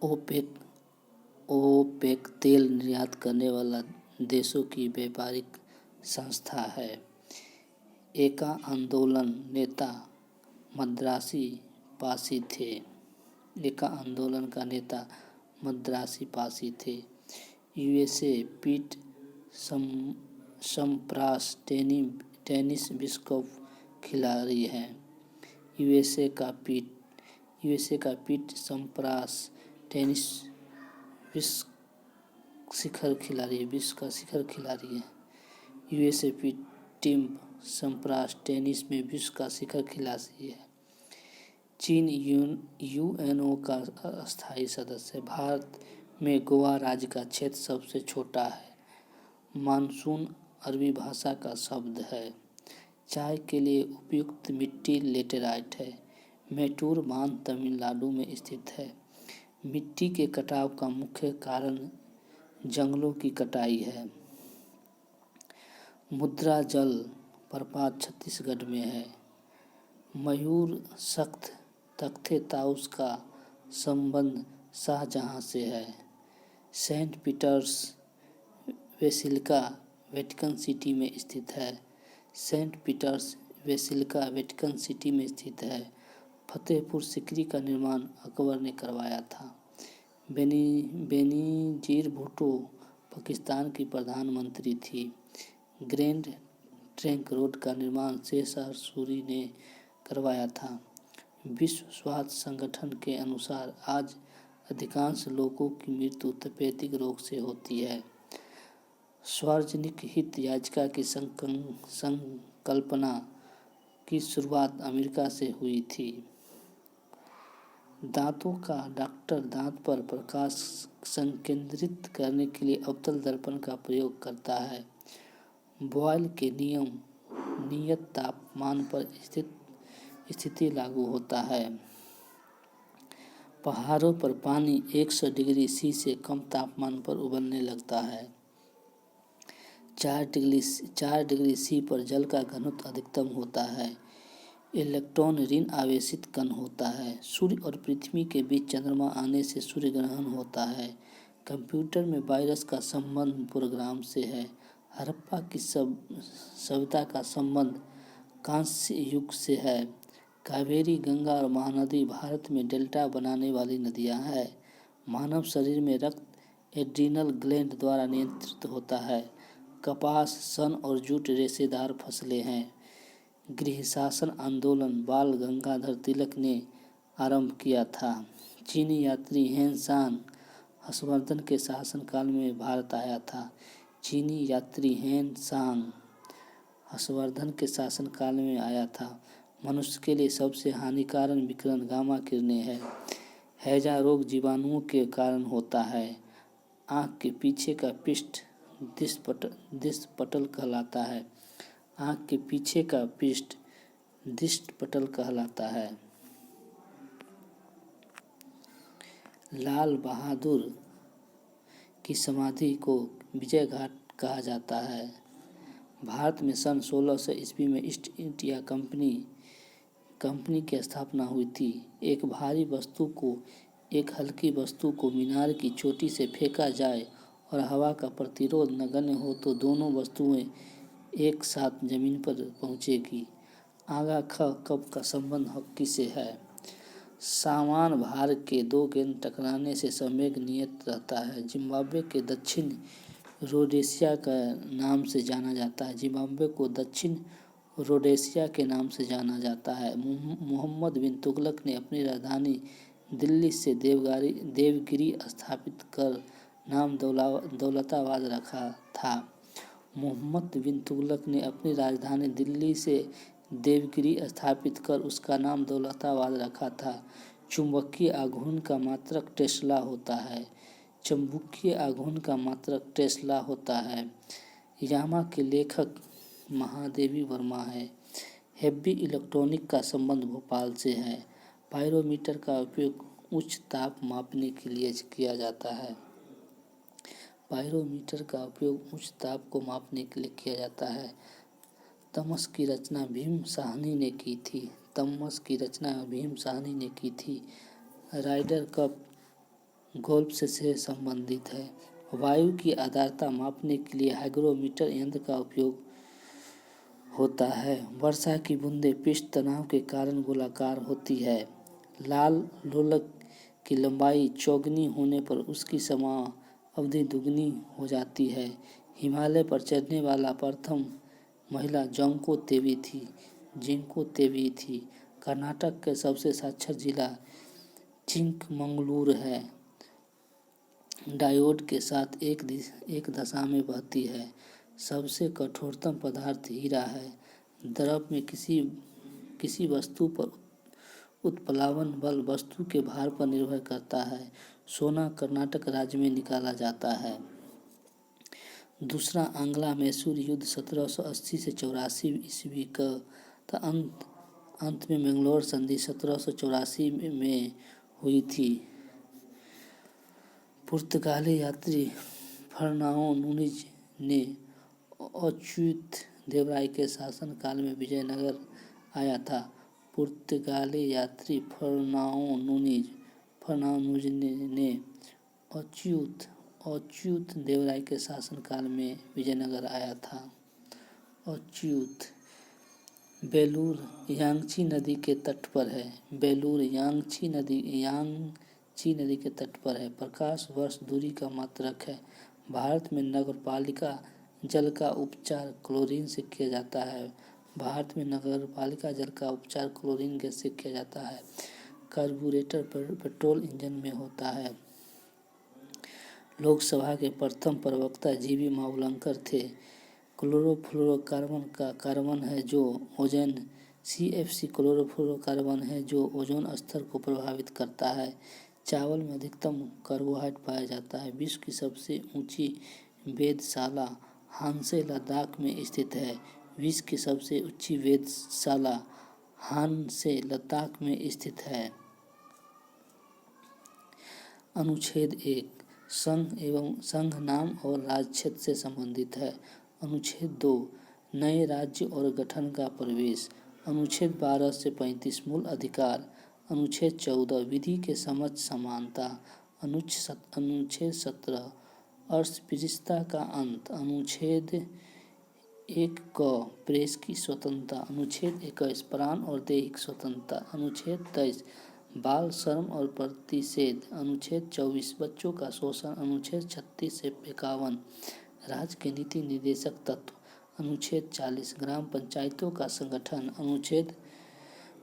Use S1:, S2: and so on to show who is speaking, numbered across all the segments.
S1: OPEC OPEC तेल निर्यात करने वाला देशों की व्यापारिक संस्था है। एका आंदोलन नेता मद्रासी पासी थे। एका आंदोलन का नेता मद्रासी पासी थे। यूएसए पीट सम्प्रास टेनिस विश्व कप खिलाड़ी है। यूएसए का पीट सम्प्रास टेनिस विश्व का शिखर खिलाड़ी है। यूएसए पीट टिम सम्प्रास टेनिस में विश्व का शिखर खिलाड़ी है। चीन यूएनओ का अस्थायी सदस्य है। भारत में गोवा राज्य का क्षेत्र सबसे छोटा है। मानसून अरबी भाषा का शब्द है। चाय के लिए उपयुक्त मिट्टी लेटेराइट है। मैटूर बांध तमिलनाडु में स्थित है। मिट्टी के कटाव का मुख्य कारण जंगलों की कटाई है। मुद्रा जल प्रपात छत्तीसगढ़ में है। मयूर सख्त तख्ते ताउस का संबंध शाहजहां से है। Saint Peter's Basilica Vatican City में स्थित है। Saint Peter's Basilica Vatican City में स्थित है। फतेहपुर सीकरी का निर्माण अकबर ने करवाया था। बेनजीर भुट्टो पाकिस्तान की प्रधानमंत्री थी। ग्रैंड ट्रंक रोड का निर्माण शेरशाह सूरी ने करवाया था। विश्व स्वास्थ्य संगठन के अनुसार आज अधिकांश लोगों की मृत्यु तपेदिक रोग से होती है। सार्वजनिक हित याचिका की संकल्पना की शुरुआत अमेरिका से हुई थी। दांतों का डॉक्टर दांत पर प्रकाश संकेंद्रित करने के लिए अवतल दर्पण का प्रयोग करता है। बॉयल के नियम नियत तापमान पर स्थिति लागू होता है। पहाड़ों पर पानी 100 डिग्री सी से कम तापमान पर उबलने लगता है। 4 डिग्री सी पर जल का घनत्व अधिकतम होता है। इलेक्ट्रॉन ऋण आवेशित कण होता है। सूर्य और पृथ्वी के बीच चंद्रमा आने से सूर्य ग्रहण होता है। कंप्यूटर में वायरस का संबंध प्रोग्राम से है। हड़प्पा की सभ्यता का संबंध कांस्य युग से है। कावेरी, गंगा और महानदी भारत में डेल्टा बनाने वाली नदियां हैं। मानव शरीर में रक्त एड्रिनल ग्लैंड द्वारा नियंत्रित होता है। कपास, सन और जूट रेशेदार फसलें हैं। गृह शासन आंदोलन बाल गंगाधर तिलक ने आरंभ किया था। चीनी यात्री हेन सांग हर्षवर्धन के शासनकाल में भारत आया था। चीनी यात्री हेन सांग हर्षवर्धन के शासनकाल में आया था। मनुष्य के लिए सबसे हानिकारक विकिरण गामा किरणें है। हैजा रोग जीवाणुओं के कारण होता है। आँख के पीछे का पृष्ठ दृष्टपटल कहलाता है। आँख के पीछे का पृष्ठ दृष्टपटल कहलाता है। लाल बहादुर की समाधि को विजय घाट कहा जाता है। भारत में सन 1600 ईस्वी में ईस्ट इंडिया कंपनी की स्थापना हुई थी। एक हल्की वस्तु को मीनार की चोटी से फेंका जाए और हवा का प्रतिरोध नगण्य हो तो दोनों वस्तुएं एक साथ जमीन पर पहुंचेगी। आगा ख कब का संबंध हॉकी से है। समान भार के 2 गेंद टकराने से संवेग नियत रहता है। जिम्बाब्वे के दक्षिण रोडेशिया के नाम से जाना जाता है। जिम्बाब्वे को दक्षिण रोडेशिया के नाम से जाना जाता है। मोहम्मद बिन तुगलक ने अपनी राजधानी दिल्ली से देवगिरी स्थापित कर नाम दौलताबाद रखा था। मोहम्मद बिन तुगलक ने अपनी राजधानी दिल्ली से देवगिरी स्थापित कर उसका नाम दौलताबाद रखा था। चुंबकीय आघूर्ण का मात्रक टेस्ला होता है। चुंबकीय आघूर्ण का मात्रक टेस्ला होता है। यामा के लेखक महादेवी वर्मा है। हेवी इलेक्ट्रॉनिक का संबंध भोपाल से है। पायरोमीटर का उपयोग उच्च ताप मापने के लिए किया जाता है। पायरोमीटर का उपयोग उच्च ताप को मापने के लिए किया जाता है। तमस की रचना भीम साहनी ने की थी। राइडर कप गोल्फ से संबंधित है। वायु की आर्द्रता मापने के लिए हाइग्रोमीटर यंत्र का उपयोग होता है। वर्षा की बूंदें पृष्ठ तनाव के कारण गोलाकार होती है। लाल लोलक की लंबाई चौगुनी होने पर उसकी समय अवधि दुगनी हो जाती है। हिमालय पर चढ़ने वाला प्रथम महिला जिंको तेवी थी। कर्नाटक के सबसे साक्षर जिला चिकमंगलुरु है। डायोड के साथ एक दशा में बहती है। सबसे कठोरतम पदार्थ हीरा है। द्रव में किसी वस्तु पर उत्प्लावन बल वस्तु के भार पर निर्भर करता है। सोना कर्नाटक राज्य में निकाला जाता है। दूसरा आंग्ला मैसूर युद्ध 1780 से 84 ईस्वी का अंत में मैंगलोर संधि 1784 में हुई थी। पुर्तगाली यात्री फर्नाओ नूनीज ने अच्युत देवराय के शासनकाल में विजयनगर आया था। पुर्तगाली यात्री फर्नाओ नूनीज ने अच्युत देवराय के शासनकाल में विजयनगर आया था। अच्युत बेलूर यांगची नदी के तट पर है। बेलूर यांगची नदी के तट पर है। प्रकाश वर्ष दूरी का मात्रक है। भारत में नगरपालिका जल का उपचार क्लोरीन से किया जाता है। भारत में नगरपालिका जल का उपचार क्लोरीन गैस से किया जाता है। कार्बोरेटर पेट्रोल इंजन में होता है। लोकसभा के प्रथम प्रवक्ता जीवी मावलंकर थे। क्लोरोफ्लोरोकार्बन का कार्बन है जो ओजोन CFC क्लोरोफ्लोरोकार्बन है जो ओजोन स्तर को प्रभावित करता है। चावल में अधिकतम कार्बोहाइड्रेट पाया जाता है। विश्व की सबसे ऊंची वेधशाला हानसे लद्दाख में स्थित है। विश्व की सबसे ऊंची वेधशाला हानसे लद्दाख में स्थित है। अनुच्छेद 1 संघ नाम और राज्य क्षेत्र से संबंधित है। अनुच्छेद 2 नए राज्य और गठन का प्रवेश। अनुच्छेद 12 से 35 मूल अधिकार। अनुच्छेद 14 विधि के समझ समानता। अनुच्छेद 17 अस्पृश्यता का अंत। अनुच्छेद 1 क प्रेस की स्वतंत्रता। अनुच्छेद 21 प्राण और दैहिक स्वतंत्रता। अनुच्छेद 23 बाल श्रम और प्रतिषेध। अनुच्छेद 24 बच्चों का शोषण। अनुच्छेद 36 से 51 राज्य के नीति निर्देशक तत्व। अनुच्छेद 40 ग्राम पंचायतों का संगठन। अनुच्छेद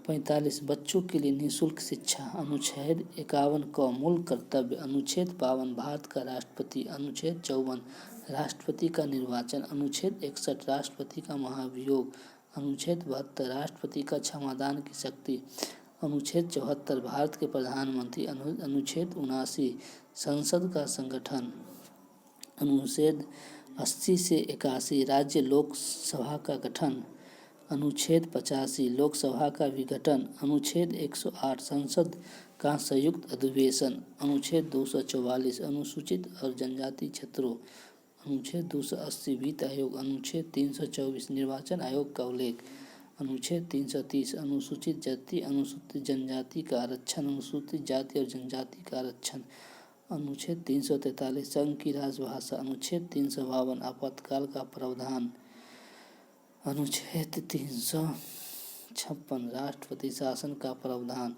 S1: 45 बच्चों के लिए निःशुल्क शिक्षा। अनुच्छेद 51 क मूल कर्तव्य। अनुच्छेद 52 भारत का राष्ट्रपति। अनुच्छेद 54 राष्ट्रपति का निर्वाचन। अनुच्छेद 61 राष्ट्रपति का महाभियोग। अनुच्छेद 72 राष्ट्रपति का क्षमादान की शक्ति। अनुच्छेद 74 भारत के प्रधानमंत्री। अनुच्छेद 79 संसद का संगठन। अनुच्छेद 80 से 81 राज्य लोकसभा का गठन। अनुच्छेद 85 लोकसभा का विघटन। अनुच्छेद 108 संसद का संयुक्त अधिवेशन। अनुच्छेद 244 अनुसूचित और जनजाति क्षेत्रों। अनुच्छेद 280 वित्त आयोग। अनुच्छेद 324 निर्वाचन आयोग का उल्लेख। अनुच्छेद 330 अनुसूचित जाति अनुसूचित जनजाति का आरक्षण। अनुसूचित जाति और जनजाति का आरक्षण। अनुच्छेद 343 संघ की राजभाषा। अनुच्छेद 352 आपातकाल का प्रावधान। अनुच्छेद 356 राष्ट्रपति शासन का प्रावधान।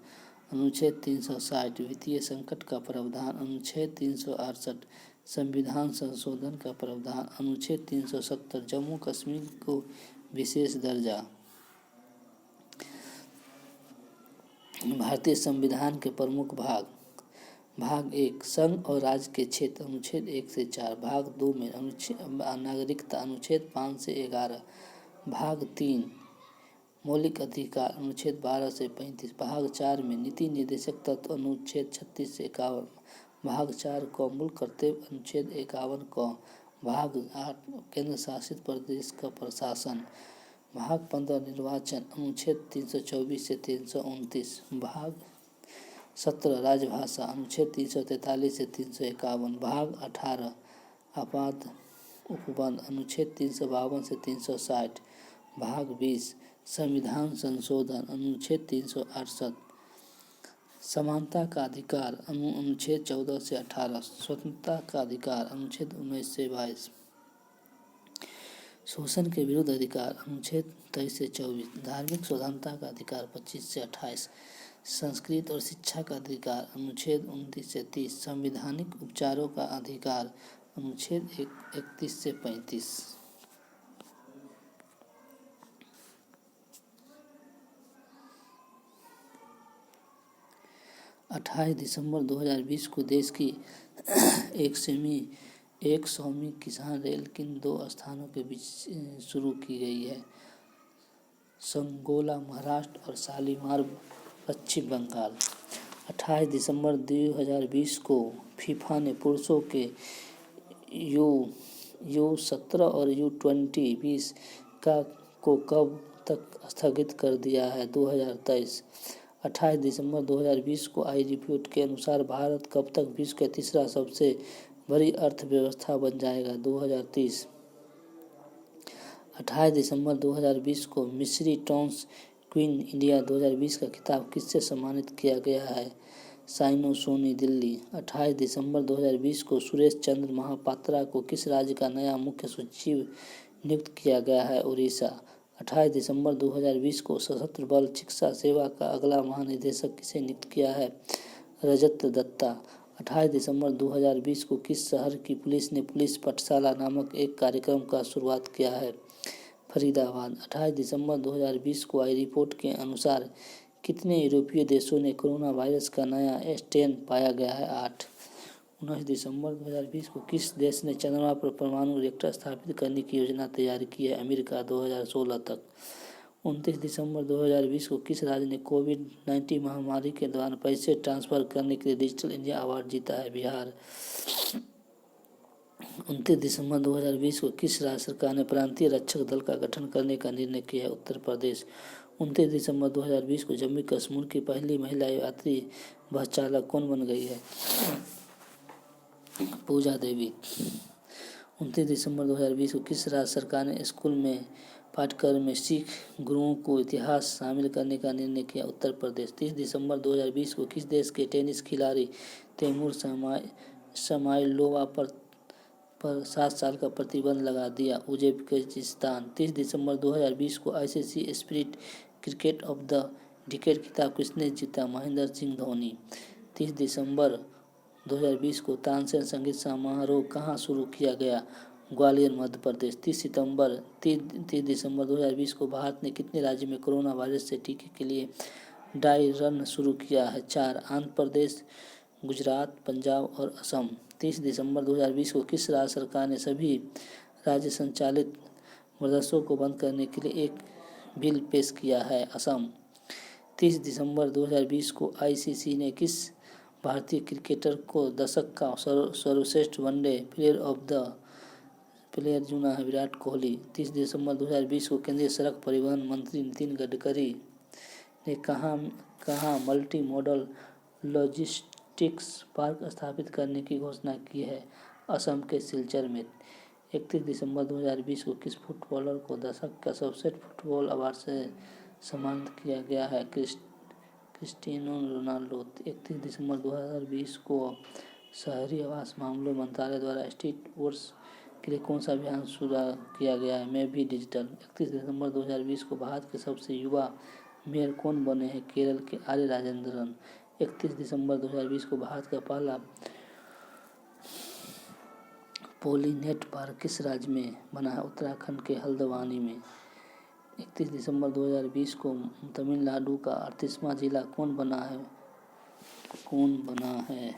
S1: अनुच्छेद 360 वित्तीय संकट का प्रावधान। अनुच्छेद 368 संविधान संशोधन का प्रावधान। अनुच्छेद 370 जम्मू कश्मीर को विशेष दर्जा। भारतीय संविधान के प्रमुख भाग। भाग 1 संघ और राज्य के क्षेत्र। अनुच्छेद 1 से 4। भाग 2 में नागरिकता। अनुच्छेद 5 से 11। भाग 3 मौलिक अधिकार। अनुच्छेद 12 से 35। भाग 4 में नीति निर्देशक तत्व। अनुच्छेद 36 से 51। भाग 4 क मूल कर्तव्य। अनुच्छेद 51 क। भाग 8 केंद्र शासित प्रदेश का प्रशासन। भाग 15 निर्वाचन। अनुच्छेद 324 से 329। भाग 17 राजभाषा। अनुच्छेद 343 से 351। भाग 18 आपात उपबंध। अनुच्छेद 352 से 360। भाग 20 संविधान संशोधन। अनुच्छेद 368 समानता का अधिकार अनुच्छेद 14 से 18, स्वतंत्रता का अधिकार अनुच्छेद 19 से 22, शोषण के विरुद्ध अधिकार अनुच्छेद 23 से 24, धार्मिक स्वतंत्रता का अधिकार 25 से 28, संस्कृत और शिक्षा का अधिकार अनुच्छेद 29 से 30, संवैधानिक उपचारों का अधिकार अनुच्छेद 31 से 35। 28 दिसंबर 2020 को देश की 100वीं किसान रेल किन 2 स्थानों के बीच शुरू की गई है? संगोला महाराष्ट्र और शालीमार पश्चिम बंगाल। 28 दिसंबर 2020 को फीफा ने पुरुषों के U17 और U20 को कब तक स्थगित कर दिया है? 2023। 28 दिसंबर 2020 को आई रिपोर्ट के अनुसार भारत कब तक विश्व का तीसरा सबसे बड़ी अर्थव्यवस्था बन जाएगा? 2030। 28 दिसंबर 2020 को मिस्री टॉन्स क्वीन इंडिया 2020 का खिताब किससे सम्मानित किया गया है? साइनो सोनी, दिल्ली। 28 दिसंबर 2020 को सुरेश चंद्र महापात्रा को किस राज्य का नया मुख्य सचिव नियुक्त किया गया है? उड़ीसा। 28 दिसंबर 2020 को सशस्त्र बल चिकित्सा सेवा का अगला महानिदेशक किसे नियुक्त किया है? रजत दत्ता। 28 दिसंबर 2020 को किस शहर की पुलिस ने पुलिस पाठशाला नामक एक कार्यक्रम का शुरुआत किया है? फरीदाबाद। 28 दिसंबर 2020 को आई रिपोर्ट के अनुसार कितने यूरोपीय देशों ने कोरोना वायरस का नया स्ट्रेन पाया गया है? 8। 19 दिसंबर 2020 को किस देश ने चंद्रमा पर परमाणु रिएक्टर स्थापित करने की योजना तैयार की है? अमेरिका। 2016 तक। 29 दिसंबर 2020 को किस राज्य ने कोविड-19 महामारी के दौरान पैसे ट्रांसफर करने के लिए डिजिटल इंडिया अवार्ड जीता है? बिहार। 29 दिसंबर 2020 को किस राज्य सरकार ने प्रांतीय रक्षक दल का गठन करने का निर्णय किया है? उत्तर प्रदेश। 29 दिसंबर 2020 को जम्मू कश्मीर की पहली महिला यात्री बस चालक कौन बन गई है? पूजा देवी। 29 दिसंबर 2020 को किस राज्य सरकार ने स्कूल में पाठ्यक्रम में सिख गुरुओं को इतिहास शामिल करने का निर्णय किया? उत्तर प्रदेश। 30 दिसंबर 2020 को किस देश के टेनिस खिलाड़ी तैमूर समाइलोवा पर 7 साल का प्रतिबंध लगा दिया? उज्बेकिस्तान। 30 दिसंबर 2020 को ICC spirit cricket of the decade खिताब किसने जीता? महेंद्र सिंह धोनी। 30 दिसंबर 2020 को तानसेन संगीत समारोह कहाँ शुरू किया गया? ग्वालियर, मध्य प्रदेश। 30 दिसंबर 2020 को भारत ने कितने राज्य में कोरोना वायरस से टीके के लिए ड्राई रन शुरू किया है? 4। आंध्र प्रदेश, गुजरात, पंजाब और असम। 30 दिसंबर 2020 को किस राज्य सरकार ने सभी राज्य संचालित मदरसों को बंद करने के लिए एक बिल पेश किया है? असम। 30 दिसंबर 2020 को आईसीसी ने किस भारतीय क्रिकेटर को दशक का सर्वश्रेष्ठ वनडे प्लेयर चुना है? विराट कोहली। 30 दिसंबर 2020 को केंद्रीय सड़क परिवहन मंत्री नितिन गडकरी ने कहाँ मल्टी मॉडल लॉजिस्टिक्स पार्क स्थापित करने की घोषणा की है? असम के सिलचर में। 31 दिसंबर 2020 को किस फुटबॉलर को दशक का सर्वश्रेष्ठ फुटबॉल अवार्ड से सम्मानित किया गया है? Cristiano Ronaldo. 31 दिसंबर 2020 को शहरी आवास मामलों मंत्रालय द्वारा स्ट्रीट वोट्स के लिए कौन सा अभियान शुरू किया गया है? मैं भी डिजिटल। 31 दिसंबर 2020 को भारत के सबसे युवा मेयर कौन बने हैं? केरल के आर्य राजेंद्रन। 31 दिसंबर 2020 को भारत का पहला पोलीनेट पार्क किस राज्य में बना है? उत्तराखंड के हल्द्वानी में। 31 दिसंबर 2020 को तमिलनाडु का 38वां जिला कौन बना है?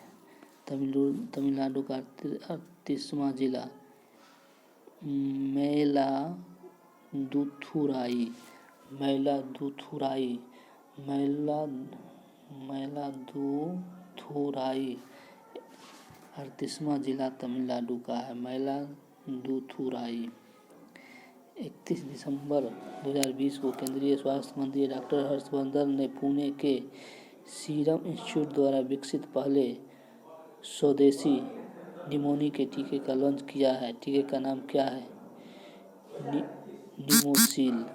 S1: तमिलनाडु का 38वां जिला मैलादुथुराई। 38वां जिला तमिलनाडु का है, मैलादुथुराई। 31 दिसंबर 2020 को केंद्रीय स्वास्थ्य मंत्री डॉक्टर हर्षवर्धन ने पुणे के सीरम इंस्टीट्यूट द्वारा विकसित पहले स्वदेशी निमोनिया के टीके का लॉन्च किया है। टीके का नाम क्या है? निमोसिल।